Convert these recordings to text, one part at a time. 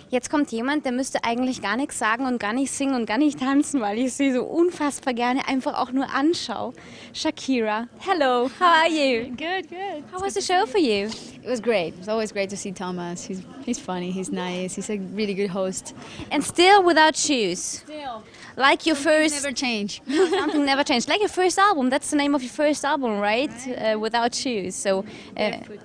Jetzt kommt jemand, der müsste eigentlich gar nichts sagen und gar nicht singen und gar nicht tanzen, weil ich sie so unfassbar gerne einfach auch nur anschaue. Shakira, hello, how are you? Good, good. How was the show for you? It was great. It's always great to see Thomas. He's funny. He's nice. He's a really good host. And still without shoes. Still, Like your first... never change. Something never changed. Like your first album. That's the name of your first album, right? Without shoes. So,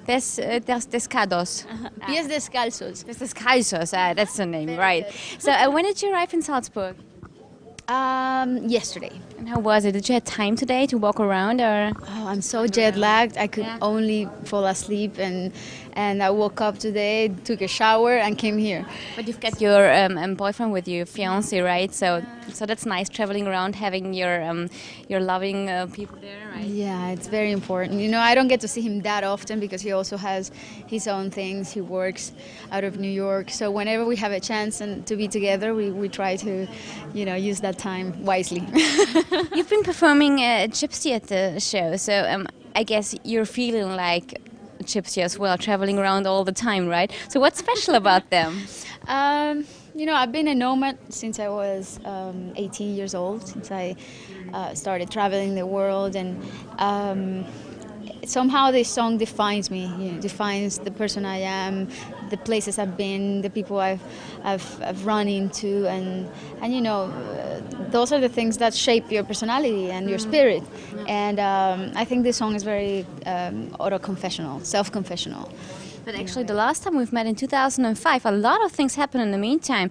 Descalzos. Pies descalzos. Descalzos, that's the name, right. So, when did you arrive in Salzburg? Yesterday. And how was it? Did you have time today to walk around, or? Oh, I'm so jet lagged. I could only fall asleep, and I woke up today, took a shower, and came here. But you've got your boyfriend with you, fiancé, right? So that's nice traveling around, having your loving people there, right? Yeah, it's very important. You know, I don't get to see him that often because he also has his own things. He works out of New York. So whenever we have a chance and to be together, we try to, you know, use that time wisely. You've been performing Gypsy at the show, so I guess you're feeling like Gypsy as well, traveling around all the time, right? So what's special about them? You know, I've been a nomad since I was 18 years old, since I started traveling the world, and somehow this song defines me, you know, defines the person I am, the places I've been, the people I've run into, and you know, those are the things that shape your personality and your spirit. And I think this song is very auto-confessional, self-confessional. But actually, the last time we've met in 2005, a lot of things happened in the meantime.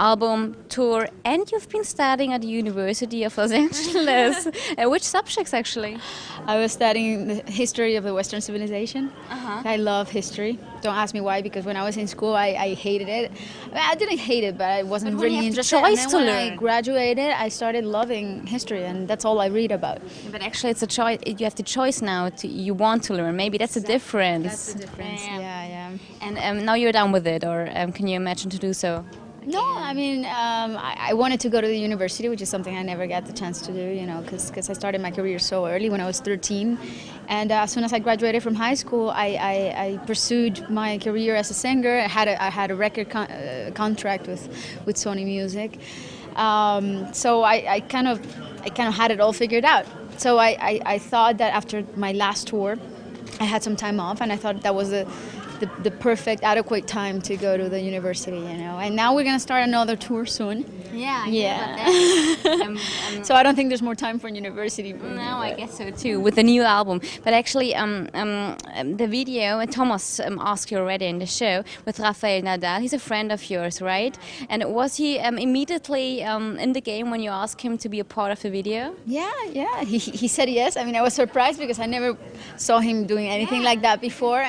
Album, tour, and you've been studying at the University of Los Angeles. Which subjects, actually? I was studying the history of the Western civilization. I love history. Don't ask me why, because when I was in school, I hated it. I didn't hate it, but I wasn't really interested. And then when I graduated, I started loving history, and that's all I read about. But actually, it's a choice. You have the choice now. You want to learn. Maybe that's the difference. That's the difference. Yeah. And now you're done with it, or can you imagine to do so? No, I mean, I wanted to go to the university, which is something I never got the chance to do, you know, because I started my career so early when I was 13. And as soon as I graduated from high school, I pursued my career as a singer. I had a record contract with Sony Music. So I kind of had it all figured out. So I thought that after my last tour, I had some time off, and I thought that was the perfect, adequate time to go to the university, you know. And now we're going to start another tour soon. Yeah. So I don't think there's more time for university. No, I guess so too, with the new album. But actually, the video, Thomas asked you already in the show, with Rafael Nadal. He's a friend of yours, right? And was he immediately in the game when you asked him to be a part of the video? Yeah. He said yes. I mean, I was surprised because I never saw him doing anything like that before.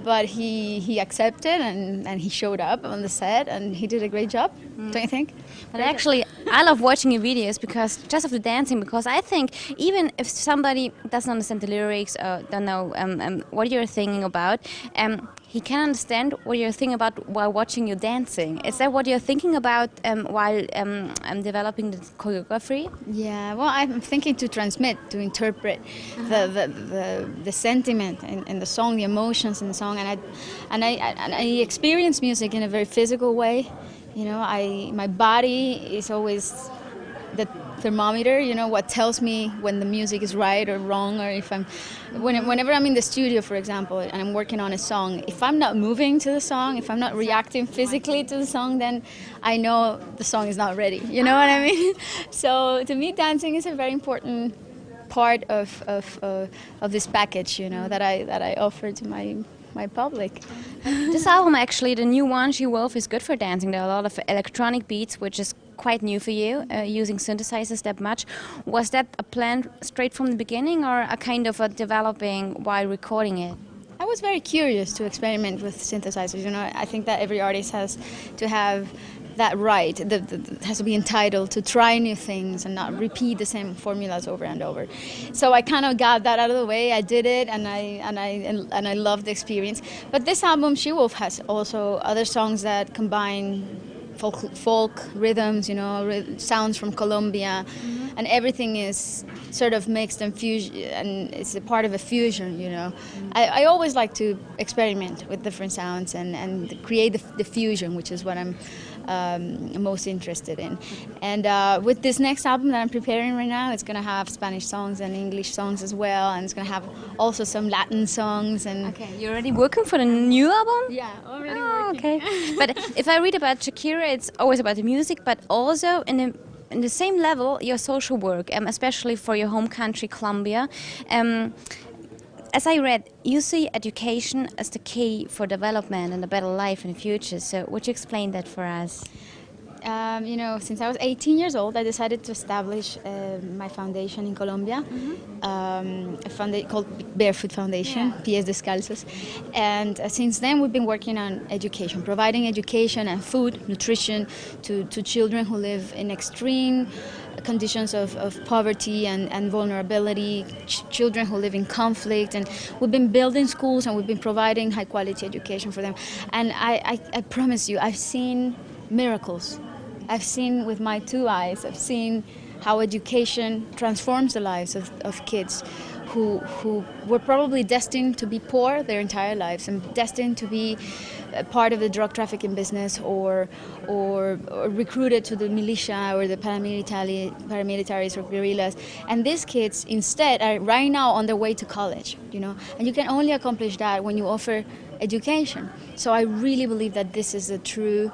But he accepted, and he showed up on the set, and he did a great job, don't you think? But actually, I love watching your videos because just of the dancing, because I think even if somebody doesn't understand the lyrics or don't know what you're thinking about, he can understand what you're thinking about while watching you dancing. Is that what you're thinking about while developing the choreography? Yeah, well, I'm thinking to transmit, to interpret the sentiment in the song, the emotions in the song, and I experience music in a very physical way. You know, my body is always the thermometer, you know, what tells me when the music is right or wrong, or if whenever I'm in the studio, for example, and I'm working on a song, if I'm not moving to the song, if I'm not reacting physically to the song, then I know the song is not ready, you know what I mean? So to me, dancing is a very important part of this package, you know, that I offer to my public. This album, actually, the new one, She Wolf, is good for dancing. There are a lot of electronic beats, which is quite new for you, using synthesizers that much. Was that a plan straight from the beginning, or a kind of a developing while recording it? I was very curious to experiment with synthesizers. You know, I think that every artist has to have that right, has to be entitled to try new things and not repeat the same formulas over and over. So I kind of got that out of the way. I did it, and I loved the experience. But this album, She Wolf, has also other songs that combine folk rhythms, you know, sounds from Colombia, and everything is sort of mixed and fusion, and it's a part of a fusion, you know. I always like to experiment with different sounds and create the fusion, which is what I'm most interested in. And with this next album that I'm preparing right now, it's going to have Spanish songs and English songs as well, and it's going to have also some Latin songs. And Okay, you're already working for the new album? yeah, already Oh, working. okay. But if I read about Shakira, it's always about the music, but also in the same level, your social work, especially for your home country, Colombia. As I read, you see education as the key for development and a better life in the future. So would you explain that for us? You know, since I was 18 years old, I decided to establish my foundation in Colombia, called Barefoot Foundation, Pies Descalzos. And since then, we've been working on education, providing education and food, nutrition to children who live in extreme conditions of poverty and vulnerability, children who live in conflict. And we've been building schools and we've been providing high quality education for them. And I promise you, I've seen miracles. I've seen with my two eyes, I've seen how education transforms the lives of kids who were probably destined to be poor their entire lives and destined to be a part of the drug trafficking business or recruited to the militia or the paramilitaries or guerrillas. And these kids instead are right now on their way to college, you know, and you can only accomplish that when you offer education. So I really believe that this is a true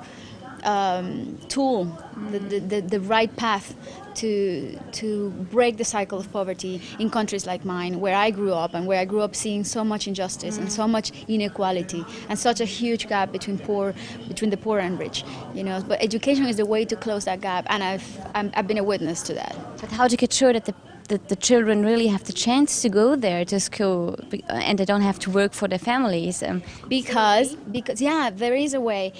tool, the right path to break the cycle of poverty in countries like mine, where I grew up and where I grew up seeing so much injustice and so much inequality and such a huge gap between the poor and rich. You know, but education is the way to close that gap, and I've been a witness to that. But how to get sure that the children really have the chance to go there to school and they don't have to work for their families? Because yeah, there is a way.